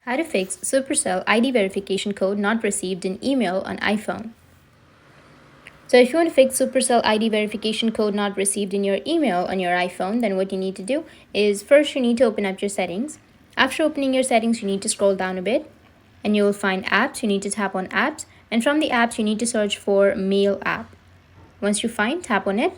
How to fix Supercell ID verification code not received in email on iPhone. So if you want to fix Supercell ID verification code not received in your email on your iPhone, then what you need to do is first you need to open up your settings. After opening your settings, you need to scroll down a bit and you will find apps. You need to tap on apps, and from the apps you need to search for mail app. Once you find, tap on it.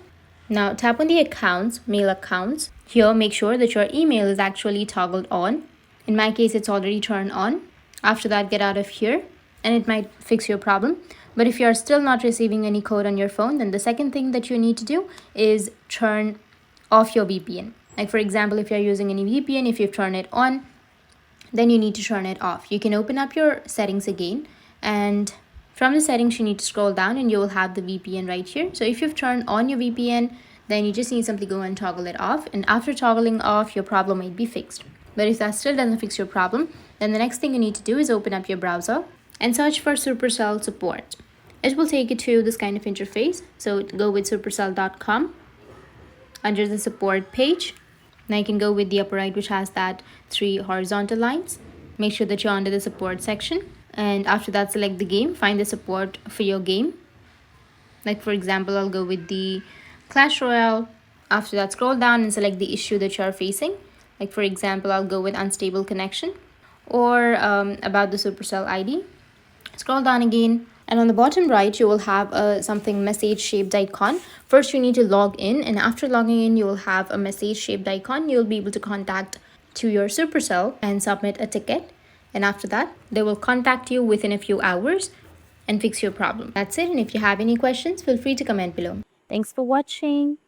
Now tap on the accounts, mail accounts. Here make sure that your email is actually toggled on. In my case, it's already turned on. After that, get out of here and it might fix your problem. But if you're still not receiving any code on your phone, then the second thing that you need to do is turn off your VPN. Like for example, if you're using any VPN, if you've turned it on, then you need to turn it off. You can open up your settings again, and from the settings you need to scroll down and you will have the VPN right here. So if you've turned on your VPN, then you just need simply go and toggle it off, and after toggling off, your problem might be fixed. But if that still doesn't fix your problem, then the next thing you need to do is open up your browser and search for Supercell support. It will take you to this kind of interface. So go with supercell.com. Under the support page, now you can go with the upper right, which has that 3 horizontal lines. Make sure that you're under the support section, and after that select the game, find the support for your game. Like for example, I'll go with the Clash Royale. After that, scroll down and select the issue that you're facing. Like for example, I'll go with unstable connection, or about the Supercell ID. Scroll down again, and on the bottom right you will have a something message shaped icon. First you need to log in, and after logging in you will have a message shaped icon. You'll be able to contact to your Supercell and submit a ticket, and after that they will contact you within a few hours and fix your problem. That's it, and if you have any questions, feel free to comment below. Thanks for watching.